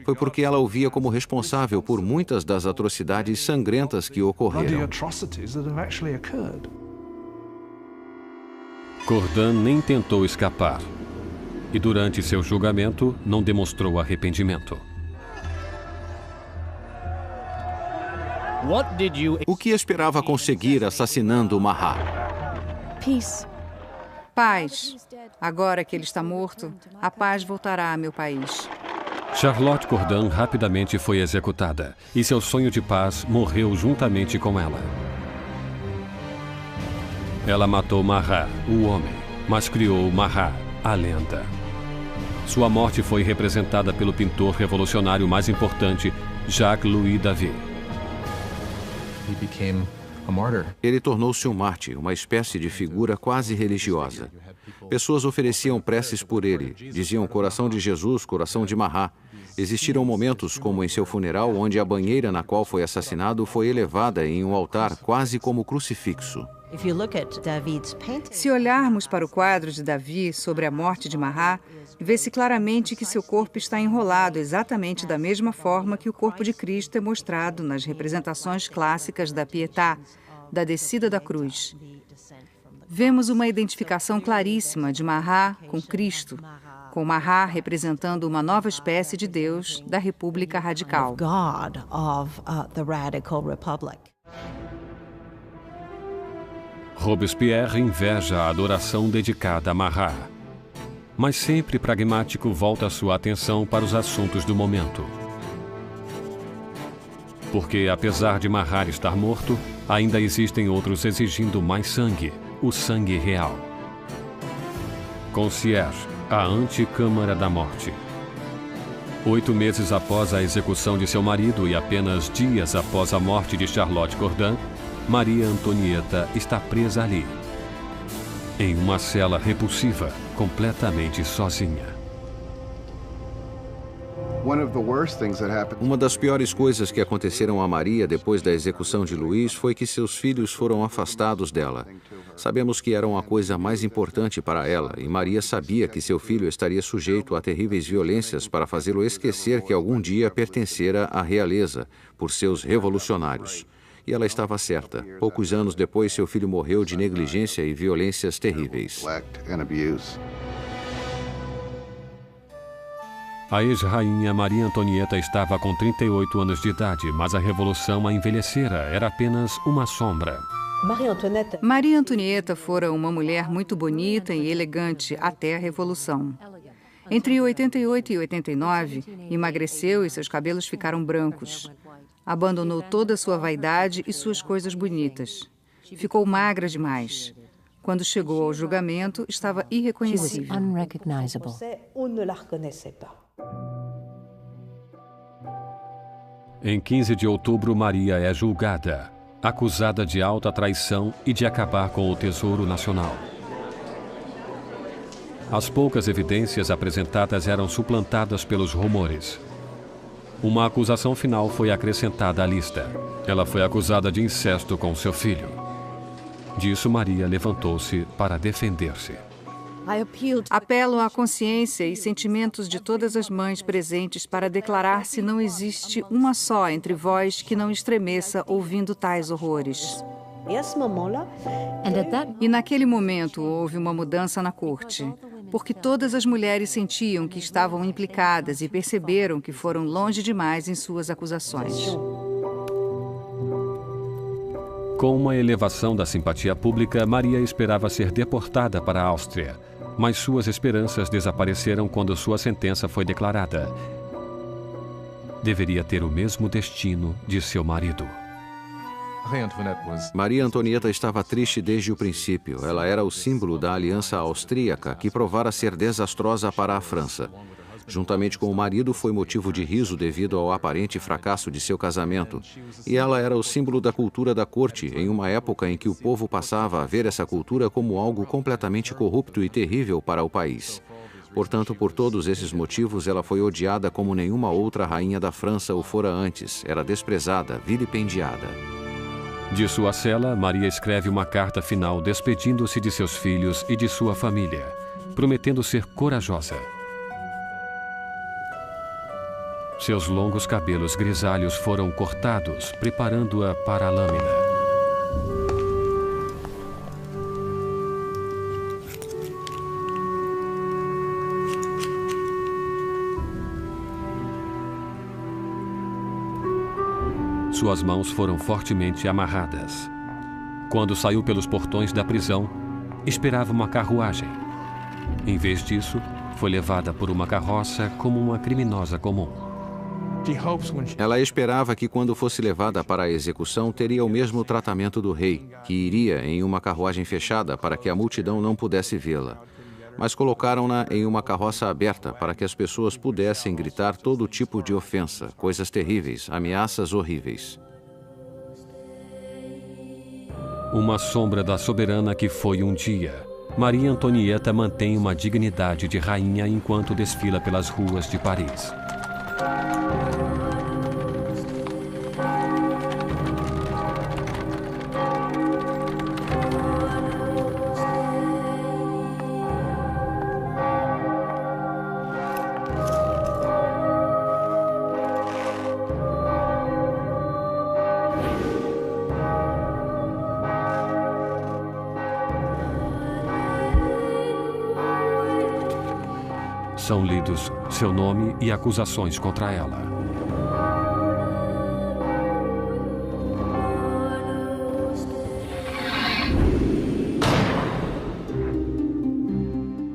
Foi porque ela o via como responsável por muitas das atrocidades sangrentas que ocorreram. Cordan nem tentou escapar. E durante seu julgamento, não demonstrou arrependimento. O que esperava conseguir assassinando Mahat? Paz. Agora que ele está morto, a paz voltará a meu país. Charlotte Corday rapidamente foi executada, e seu sonho de paz morreu juntamente com ela. Ela matou Marat, o homem, mas criou Marat, a lenda. Sua morte foi representada pelo pintor revolucionário mais importante, Jacques-Louis David. Ele tornou-se um mártir, uma espécie de figura quase religiosa. Pessoas ofereciam preces por ele, diziam coração de Jesus, coração de Marat. Existiram momentos, como em seu funeral, onde a banheira na qual foi assassinado foi elevada em um altar quase como crucifixo. Se olharmos para o quadro de Davi sobre a morte de Marat, vê-se claramente que seu corpo está enrolado exatamente da mesma forma que o corpo de Cristo é mostrado nas representações clássicas da Pietà, da descida da cruz. Vemos uma identificação claríssima de Marat com Cristo, com Marat representando uma nova espécie de Deus da República Radical. Robespierre inveja a adoração dedicada a Marat, mas sempre pragmático volta sua atenção para os assuntos do momento. Porque, apesar de Marat estar morto, ainda existem outros exigindo mais sangue, o sangue real. Concierge, a Anticâmara da Morte. 8 meses após a execução de seu marido e apenas dias após a morte de Charlotte Corday, Maria Antonieta está presa ali, em uma cela repulsiva, completamente sozinha. Uma das piores coisas que aconteceram a Maria depois da execução de Luís foi que seus filhos foram afastados dela. Sabemos que eram a coisa mais importante para ela, e Maria sabia que seu filho estaria sujeito a terríveis violências para fazê-lo esquecer que algum dia pertencera à realeza, por seus revolucionários. E ela estava certa. Poucos anos depois, seu filho morreu de negligência e violências terríveis. A ex-rainha Maria Antonieta estava com 38 anos de idade, mas a revolução a envelhecera, era apenas uma sombra. Maria Antonieta fora uma mulher muito bonita e elegante até a Revolução. Entre 88 e 89, emagreceu e seus cabelos ficaram brancos. Abandonou toda a sua vaidade e suas coisas bonitas. Ficou magra demais. Quando chegou ao julgamento, estava irreconhecível. Em 15 de outubro, Maria é julgada, acusada de alta traição e de acabar com o Tesouro Nacional. As poucas evidências apresentadas eram suplantadas pelos rumores. Uma acusação final foi acrescentada à lista. Ela foi acusada de incesto com seu filho. Disso, Maria levantou-se para defender-se. Apelo à consciência e sentimentos de todas as mães presentes para declarar se não existe uma só entre vós que não estremeça ouvindo tais horrores. E naquele momento houve uma mudança na corte, porque todas as mulheres sentiam que estavam implicadas e perceberam que foram longe demais em suas acusações. Com uma elevação da simpatia pública, Maria esperava ser deportada para a Áustria, mas suas esperanças desapareceram quando sua sentença foi declarada. Deveria ter o mesmo destino de seu marido. Maria Antonieta estava triste desde o princípio. Ela era o símbolo da aliança austríaca que provara ser desastrosa para a França. Juntamente com o marido, foi motivo de riso devido ao aparente fracasso de seu casamento. E ela era o símbolo da cultura da corte, em uma época em que o povo passava a ver essa cultura como algo completamente corrupto e terrível para o país. Portanto, por todos esses motivos, ela foi odiada como nenhuma outra rainha da França o fora antes. Era desprezada, vilipendiada. De sua cela, Maria escreve uma carta final despedindo-se de seus filhos e de sua família, prometendo ser corajosa. Seus longos cabelos grisalhos foram cortados, preparando-a para a lâmina. Suas mãos foram fortemente amarradas. Quando saiu pelos portões da prisão, esperava uma carruagem. Em vez disso, foi levada por uma carroça como uma criminosa comum. Ela esperava que, quando fosse levada para a execução, teria o mesmo tratamento do rei, que iria em uma carruagem fechada para que a multidão não pudesse vê-la. Mas colocaram-na em uma carroça aberta para que as pessoas pudessem gritar todo tipo de ofensa, coisas terríveis, ameaças horríveis. Uma sombra da soberana que foi um dia. Maria Antonieta mantém uma dignidade de rainha enquanto desfila pelas ruas de Paris. São lidos seu nome e acusações contra ela.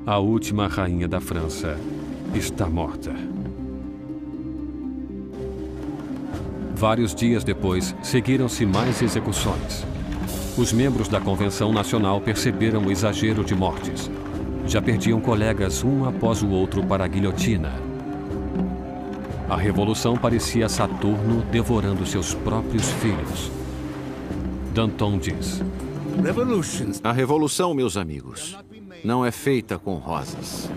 A última rainha da França está morta. Vários dias depois, seguiram-se mais execuções. Os membros da Convenção Nacional perceberam o exagero de mortes. Já perdiam colegas um após o outro para a guilhotina. A revolução parecia Saturno devorando seus próprios filhos. Danton diz: A revolução, meus amigos, não é feita com rosas.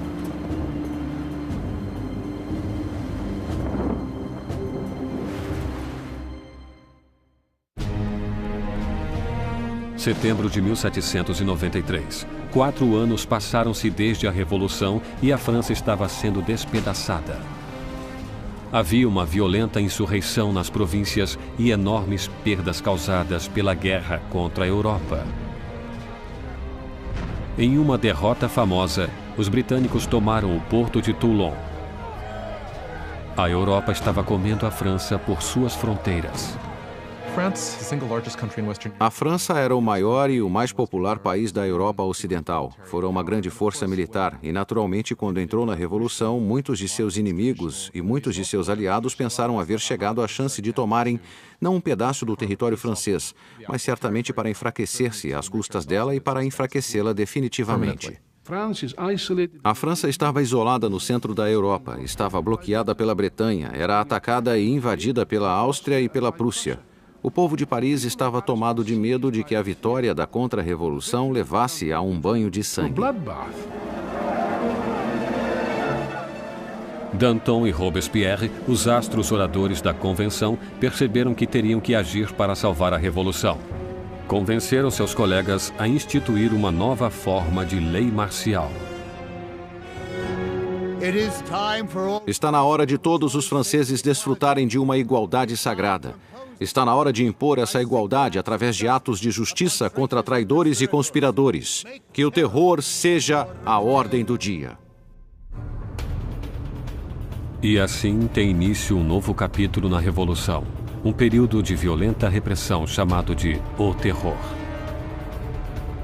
Setembro de 1793. 4 anos passaram-se desde a Revolução e a França estava sendo despedaçada. Havia uma violenta insurreição nas províncias e enormes perdas causadas pela guerra contra a Europa. Em uma derrota famosa, os britânicos tomaram o porto de Toulon. A Europa estava comendo a França por suas fronteiras. A França era o maior e o mais popular país da Europa Ocidental. Foram uma grande força militar e, naturalmente, quando entrou na Revolução, muitos de seus inimigos e muitos de seus aliados pensaram haver chegado à chance de tomarem não um pedaço do território francês, mas certamente para enfraquecer-se às custas dela e para enfraquecê-la definitivamente. A França estava isolada no centro da Europa, estava bloqueada pela Bretanha, era atacada e invadida pela Áustria e pela Prússia. O povo de Paris estava tomado de medo de que a vitória da contra-revolução levasse a um banho de sangue. Danton e Robespierre, os astros oradores da Convenção, perceberam que teriam que agir para salvar a Revolução. Convenceram seus colegas a instituir uma nova forma de lei marcial. Está na hora de todos os franceses desfrutarem de uma igualdade sagrada. Está na hora de impor essa igualdade através de atos de justiça contra traidores e conspiradores. Que o terror seja a ordem do dia. E assim tem início um novo capítulo na Revolução. Um período de violenta repressão chamado de O Terror.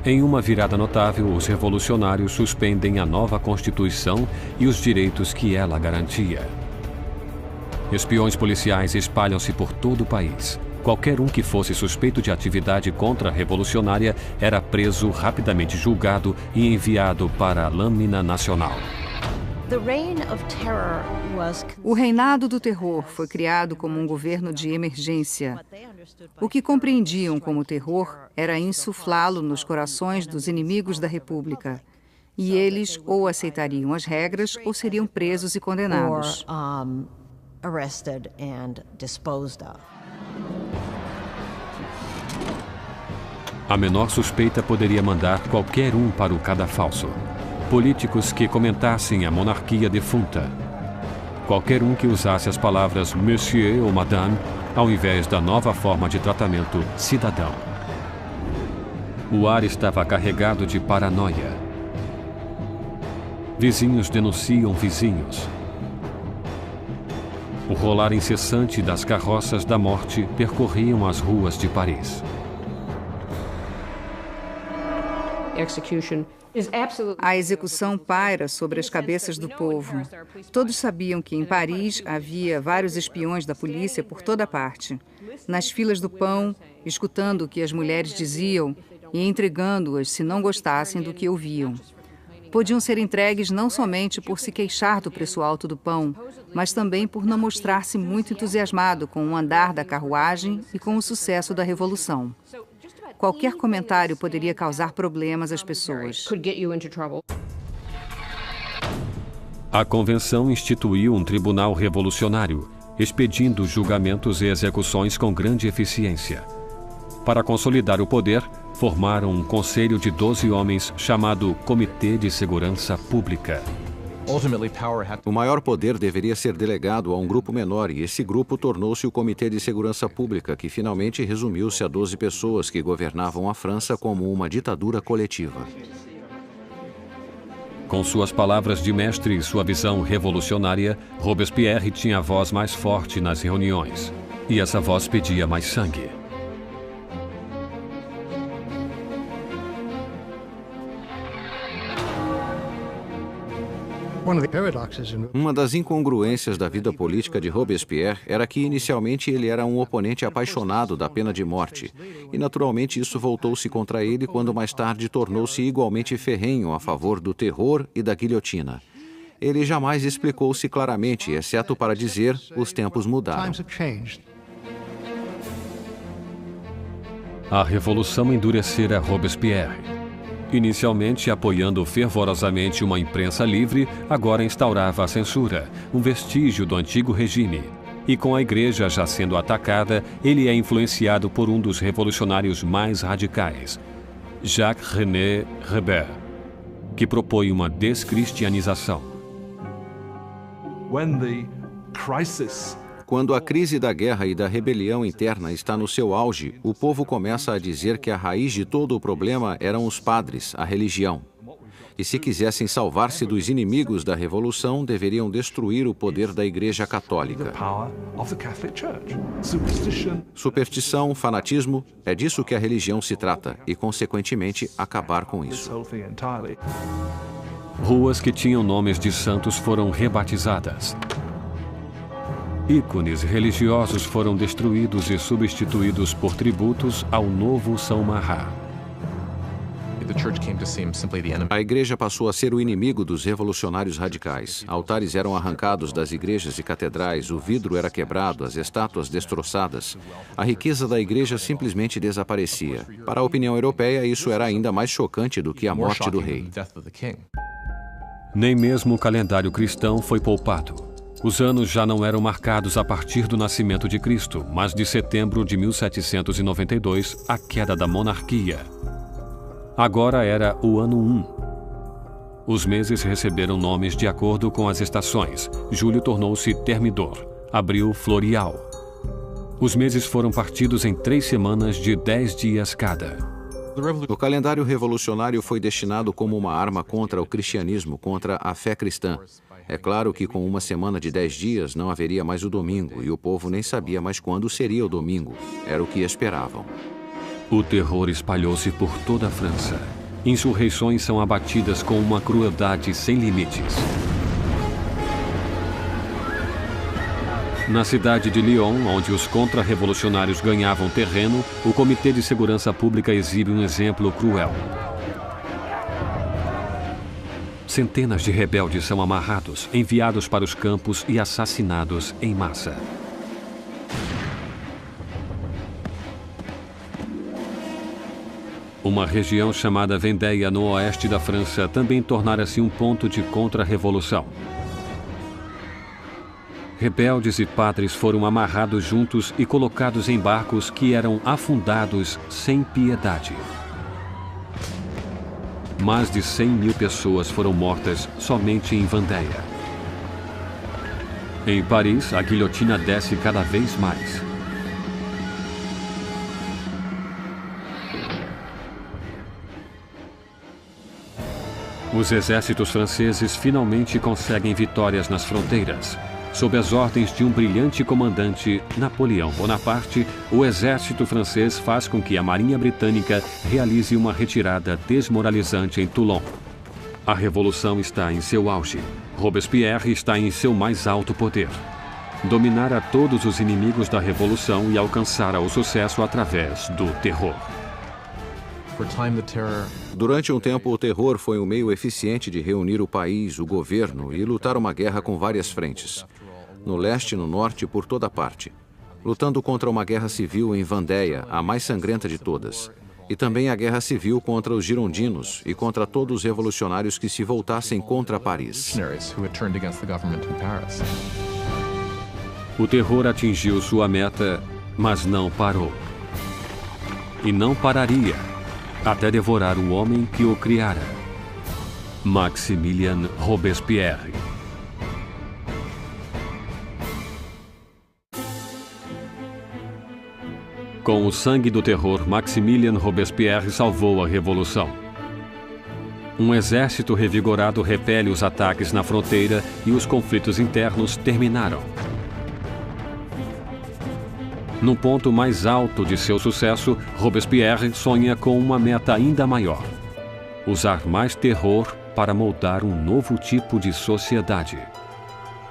Em uma virada notável, os revolucionários suspendem a nova Constituição e os direitos que ela garantia. Espiões policiais espalham-se por todo o país. Qualquer um que fosse suspeito de atividade contra-revolucionária era preso, rapidamente julgado e enviado para a lâmina nacional. O reinado do terror foi criado como um governo de emergência. O que compreendiam como terror era insuflá-lo nos corações dos inimigos da República. E eles ou aceitariam as regras ou seriam presos e condenados. Arrested and disposed of. A menor suspeita poderia mandar qualquer um para o cadafalso. Políticos que comentassem a monarquia defunta. qualquer um que usasse as palavras Monsieur ou Madame ao invés da nova forma de tratamento cidadão. O ar estava carregado de paranoia. Vizinhos denunciam vizinhos. O rolar incessante das carroças da morte percorriam as ruas de Paris. A execução paira sobre as cabeças do povo. Todos sabiam que em Paris havia vários espiões da polícia por toda parte. Nas filas do pão, escutando o que as mulheres diziam e entregando-as se não gostassem do que ouviam. Podiam ser entregues não somente por se queixar do preço alto do pão, mas também por não mostrar-se muito entusiasmado com o andar da carruagem e com o sucesso da Revolução. Qualquer comentário poderia causar problemas às pessoas. A convenção instituiu um tribunal revolucionário, expedindo julgamentos e execuções com grande eficiência. Para consolidar o poder, formaram um conselho de 12 homens chamado Comitê de Segurança Pública. O maior poder deveria ser delegado a um grupo menor e esse grupo tornou-se o Comitê de Segurança Pública, que finalmente resumiu-se a 12 pessoas que governavam a França como uma ditadura coletiva. Com suas palavras de mestre e sua visão revolucionária, Robespierre tinha a voz mais forte nas reuniões. E essa voz pedia mais sangue. Uma das incongruências da vida política de Robespierre era que inicialmente ele era um oponente apaixonado da pena de morte, e naturalmente isso voltou-se contra ele quando mais tarde tornou-se igualmente ferrenho a favor do terror e da guilhotina. Ele jamais explicou-se claramente, exceto para dizer: os tempos mudaram. A revolução endurecera Robespierre. Inicialmente apoiando fervorosamente uma imprensa livre, agora instaurava a censura, um vestígio do antigo regime. E com a igreja já sendo atacada, ele é influenciado por um dos revolucionários mais radicais, Jacques-René Hébert, que propõe uma descristianização. Quando a crise da guerra e da rebelião interna está no seu auge, o povo começa a dizer que a raiz de todo o problema eram os padres, a religião. E se quisessem salvar-se dos inimigos da revolução, deveriam destruir o poder da Igreja Católica. Superstição, fanatismo, é disso que a religião se trata e, consequentemente, acabar com isso. Ruas que tinham nomes de santos foram rebatizadas. Ícones religiosos foram destruídos e substituídos por tributos ao novo São Marat. A igreja passou a ser o inimigo dos revolucionários radicais. Altares eram arrancados das igrejas e catedrais, o vidro era quebrado, as estátuas destroçadas. A riqueza da igreja simplesmente desaparecia. Para a opinião europeia, isso era ainda mais chocante do que a morte do rei. Nem mesmo o calendário cristão foi poupado. Os anos já não eram marcados a partir do nascimento de Cristo, mas de setembro de 1792, a queda da monarquia. Agora era o ano 1. Os meses receberam nomes de acordo com as estações. Julho tornou-se Thermidor, abril Floreal. Os meses foram partidos em 3 semanas de 10 dias cada. O calendário revolucionário foi destinado como uma arma contra o cristianismo, contra a fé cristã. É claro que com uma semana de 10 dias não haveria mais o domingo e o povo nem sabia mais quando seria o domingo. Era o que esperavam. O terror espalhou-se por toda a França. Insurreições são abatidas com uma crueldade sem limites. Na cidade de Lyon, onde os contra-revolucionários ganhavam terreno, o Comitê de Segurança Pública exibe um exemplo cruel. Centenas de rebeldes são amarrados, enviados para os campos e assassinados em massa. Uma região chamada Vendéia, no oeste da França, também tornara-se um ponto de contra-revolução. Rebeldes e padres foram amarrados juntos e colocados em barcos que eram afundados sem piedade. Mais de 100.000 pessoas foram mortas somente em Vendéia. Em Paris, a guilhotina desce cada vez mais. Os exércitos franceses finalmente conseguem vitórias nas fronteiras. Sob as ordens de um brilhante comandante, Napoleão Bonaparte, o exército francês faz com que a Marinha Britânica realize uma retirada desmoralizante em Toulon. A revolução está em seu auge. Robespierre está em seu mais alto poder. Dominar a todos os inimigos da revolução e alcançar o sucesso através do terror. Durante um tempo, o terror foi um meio eficiente de reunir o país, o governo e lutar uma guerra com várias frentes. No leste, no norte e por toda parte. Lutando contra uma guerra civil em Vendéia, a mais sangrenta de todas. E também a guerra civil contra os girondinos e contra todos os revolucionários que se voltassem contra Paris. O terror atingiu sua meta, mas não parou. E não pararia até devorar o homem que o criara, Maximilien Robespierre. Com o sangue do terror, Maximilien Robespierre salvou a revolução. Um exército revigorado repele os ataques na fronteira e os conflitos internos terminaram. No ponto mais alto de seu sucesso, Robespierre sonha com uma meta ainda maior: usar mais terror para moldar um novo tipo de sociedade.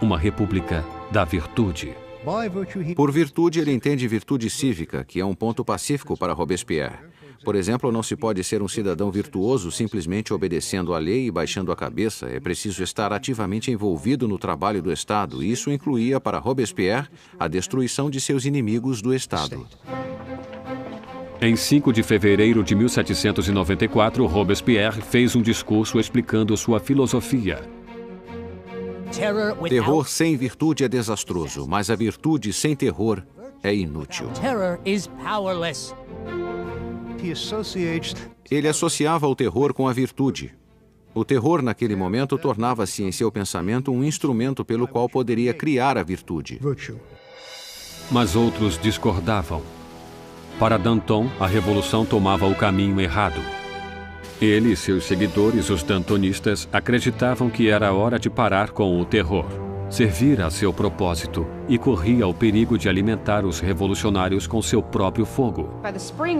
Uma república da virtude. Por virtude, ele entende virtude cívica, que é um ponto pacífico para Robespierre. Por exemplo, não se pode ser um cidadão virtuoso simplesmente obedecendo à lei e baixando a cabeça. É preciso estar ativamente envolvido no trabalho do Estado. E isso incluía para Robespierre a destruição de seus inimigos do Estado. Em 5 de fevereiro de 1794, Robespierre fez um discurso explicando sua filosofia. Terror sem virtude é desastroso, mas a virtude sem terror é inútil. Ele associava o terror com a virtude. O terror, naquele momento, tornava-se em seu pensamento um instrumento pelo qual poderia criar a virtude. Mas outros discordavam. Para Danton, a revolução tomava o caminho errado. Ele e seus seguidores, os dantonistas, acreditavam que era hora de parar com o terror, servir a seu propósito e corria o perigo de alimentar os revolucionários com seu próprio fogo.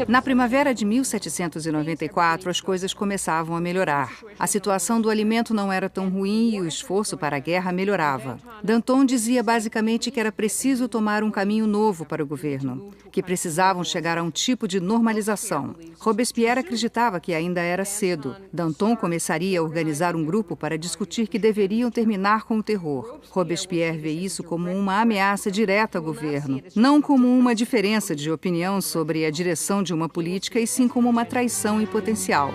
Na primavera de 1794, as coisas começavam a melhorar. A situação do alimento não era tão ruim e o esforço para a guerra melhorava. Danton dizia basicamente que era preciso tomar um caminho novo para o governo, que precisavam chegar a um tipo de normalização. Robespierre acreditava que ainda era cedo. Danton começaria a organizar um grupo para discutir que deveriam terminar com o terror. Robespierre vê isso como uma ameaça direta ao governo, não como uma diferença de opinião sobre a direção de uma política, e sim como uma traição em potencial.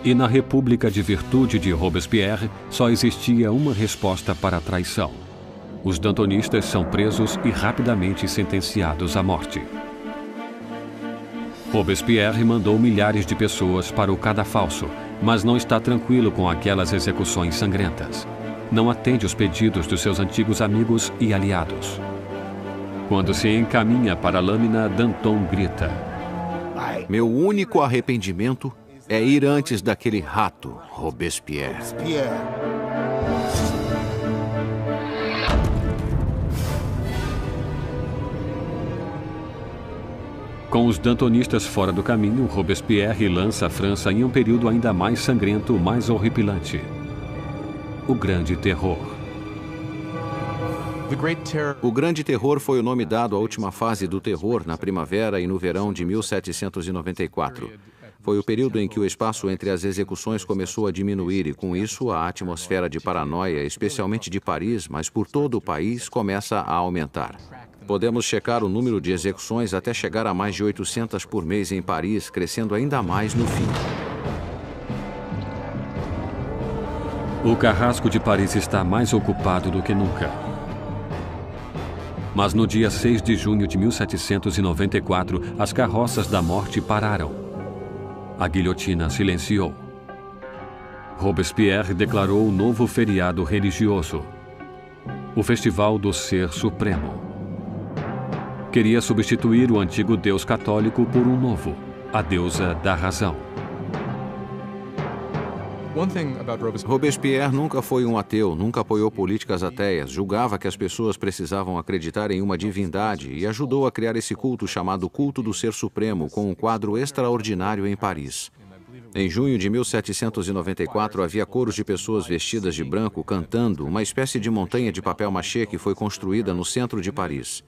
E na República de Virtude de Robespierre só existia uma resposta para a traição. Os dantonistas são presos e rapidamente sentenciados à morte. Robespierre mandou milhares de pessoas para o cadafalso, mas não está tranquilo com aquelas execuções sangrentas. Não atende os pedidos dos seus antigos amigos e aliados. Quando se encaminha para a lâmina, Danton grita: Meu único arrependimento é ir antes daquele rato, Robespierre. Com os dantonistas fora do caminho, Robespierre lança a França em um período ainda mais sangrento, mais horripilante: o Grande Terror. O Grande Terror foi o nome dado à última fase do terror na primavera e no verão de 1794. Foi o período em que o espaço entre as execuções começou a diminuir e, com isso, a atmosfera de paranoia, especialmente de Paris, mas por todo o país, começa a aumentar. Podemos checar o número de execuções até chegar a mais de 800 por mês em Paris, crescendo ainda mais no fim. O carrasco de Paris está mais ocupado do que nunca. Mas no dia 6 de junho de 1794, as carroças da morte pararam. A guilhotina silenciou. Robespierre declarou o novo feriado religioso. o Festival do Ser Supremo. Queria substituir o antigo Deus católico por um novo, a deusa da razão. Robespierre nunca foi um ateu, nunca apoiou políticas ateias, julgava que as pessoas precisavam acreditar em uma divindade e ajudou a criar esse culto chamado Culto do Ser Supremo, com um quadro extraordinário em Paris. Em junho de 1794, havia coros de pessoas vestidas de branco cantando uma espécie de montanha de papel machê que foi construída no centro de Paris.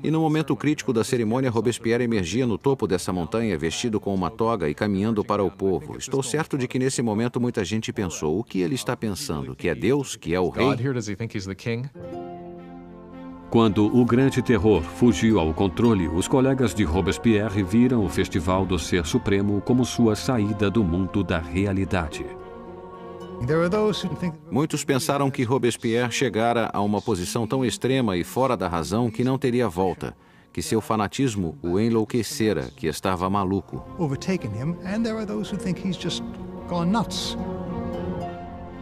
E no momento crítico da cerimônia, Robespierre emergia no topo dessa montanha, vestido com uma toga e caminhando para o povo. Estou certo de que nesse momento muita gente pensou: o que ele está pensando? Que é Deus? Que é o rei? Quando o Grande Terror fugiu ao controle, os colegas de Robespierre viram o Festival do Ser Supremo como sua saída do mundo da realidade. Muitos pensaram que Robespierre chegara a uma posição tão extrema e fora da razão que não teria volta, que seu fanatismo o enlouquecera, que estava maluco.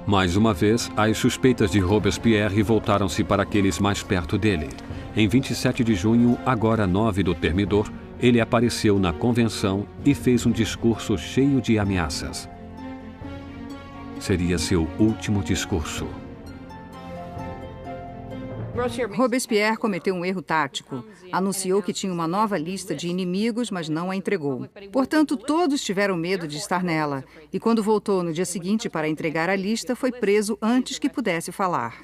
Mais uma vez, as suspeitas de Robespierre voltaram-se para aqueles mais perto dele. Em 27 de junho, agora 9 do Termidor, ele apareceu na convenção e fez um discurso cheio de ameaças. Seria seu último discurso. Robespierre cometeu um erro tático. Anunciou que tinha uma nova lista de inimigos, mas não a entregou. Portanto, todos tiveram medo de estar nela. E quando voltou no dia seguinte para entregar a lista, foi preso antes que pudesse falar.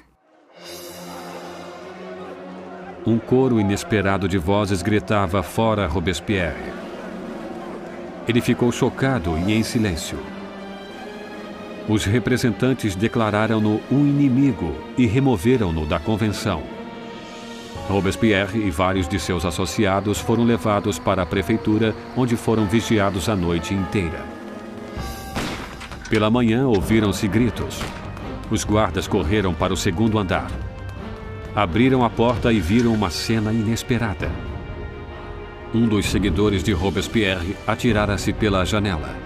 Um coro inesperado de vozes gritava fora Robespierre. Ele ficou chocado e em silêncio. Os representantes declararam-no um inimigo e removeram-no da convenção. Robespierre e vários de seus associados foram levados para a prefeitura, onde foram vigiados a noite inteira. Pela manhã, ouviram-se gritos. Os guardas correram para o segundo andar. Abriram a porta e viram uma cena inesperada. Um dos seguidores de Robespierre atirara-se pela janela.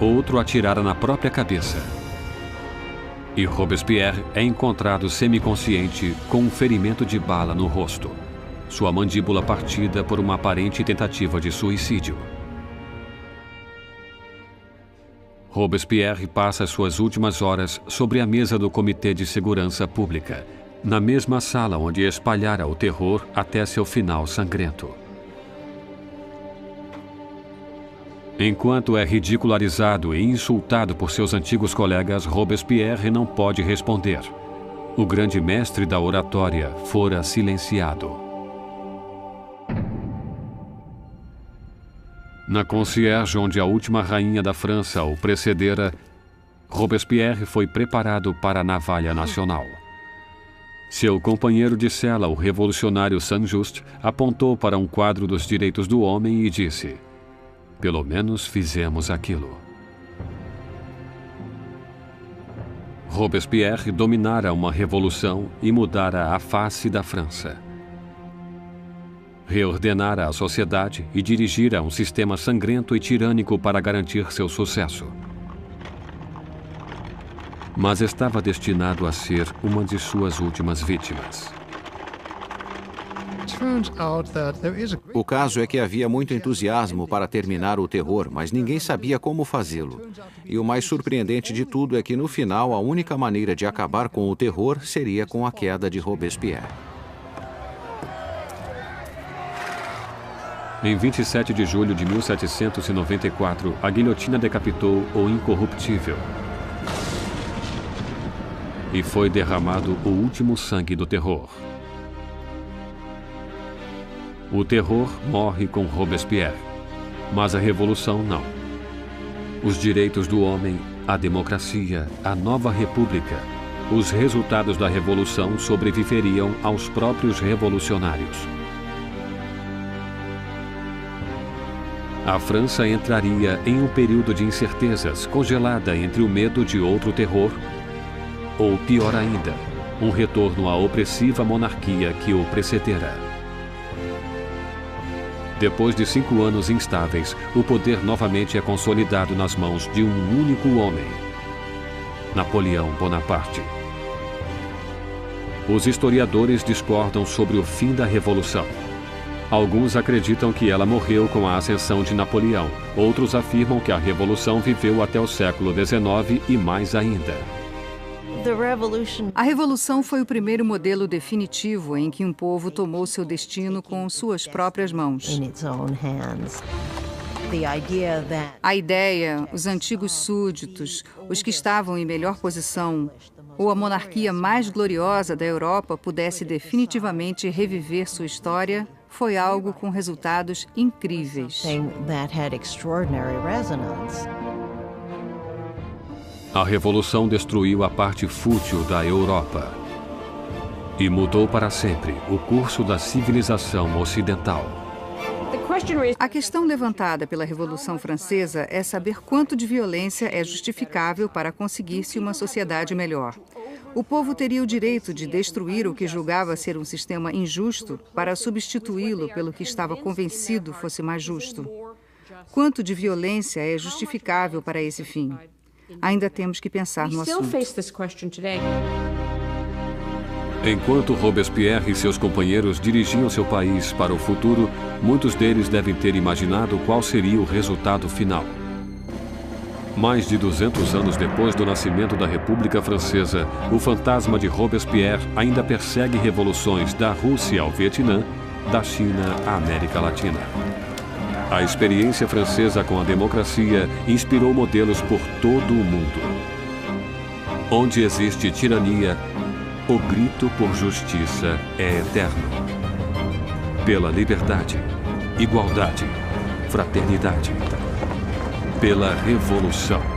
Outro atirara na própria cabeça. E Robespierre é encontrado semiconsciente com um ferimento de bala no rosto. Sua mandíbula partida por uma aparente tentativa de suicídio. Robespierre passa suas últimas horas sobre a mesa do Comitê de Segurança Pública, na mesma sala onde espalhara o terror até seu final sangrento. Enquanto é ridicularizado e insultado por seus antigos colegas, Robespierre não pode responder. O grande mestre da oratória fora silenciado. Na Concierge, onde a última rainha da França o precedera, Robespierre foi preparado para a navalha nacional. Seu companheiro de cela, o revolucionário Saint-Just, apontou para um quadro dos direitos do homem e disse: "Pelo menos fizemos aquilo." Robespierre dominara uma revolução e mudara a face da França. Reordenara a sociedade e dirigira um sistema sangrento e tirânico para garantir seu sucesso. Mas estava destinado a ser uma de suas últimas vítimas. O caso é que havia muito entusiasmo para terminar o terror, mas ninguém sabia como fazê-lo. E o mais surpreendente de tudo é que, no final, a única maneira de acabar com o terror seria com a queda de Robespierre. Em 27 de julho de 1794, a guilhotina decapitou o incorruptível. E foi derramado o último sangue do terror. O terror morre com Robespierre, mas a revolução não. Os direitos do homem, a democracia, a nova república, os resultados da revolução sobreviveriam aos próprios revolucionários. A França entraria em um período de incertezas, congelada entre o medo de outro terror, ou pior ainda, um retorno à opressiva monarquia que o precedera. Depois de 5 anos instáveis, o poder novamente é consolidado nas mãos de um único homem: Napoleão Bonaparte. os historiadores discordam sobre o fim da Revolução. Alguns acreditam que ela morreu com a ascensão de Napoleão. Outros afirmam que a Revolução viveu até o século XIX e mais ainda. A Revolução foi o primeiro modelo definitivo em que um povo tomou seu destino com suas próprias mãos. A ideia, os antigos súditos, os que estavam em melhor posição, ou a monarquia mais gloriosa da Europa pudesse definitivamente reviver sua história, foi algo com resultados incríveis. A Revolução destruiu a parte fútil da Europa e mudou para sempre o curso da civilização ocidental. A questão levantada pela Revolução Francesa é saber quanto de violência é justificável para conseguir-se uma sociedade melhor. O povo teria o direito de destruir o que julgava ser um sistema injusto para substituí-lo pelo que estava convencido fosse mais justo. Quanto de violência é justificável para esse fim? Ainda temos que pensar no assunto. Enquanto Robespierre e seus companheiros dirigiam seu país para o futuro, muitos deles devem ter imaginado qual seria o resultado final. Mais de 200 anos depois do nascimento da República Francesa, o fantasma de Robespierre ainda persegue revoluções da Rússia ao Vietnã, da China à América Latina. A experiência francesa com a democracia inspirou modelos por todo o mundo. Onde existe tirania, o grito por justiça é eterno. Pela liberdade, igualdade, fraternidade. Pela revolução.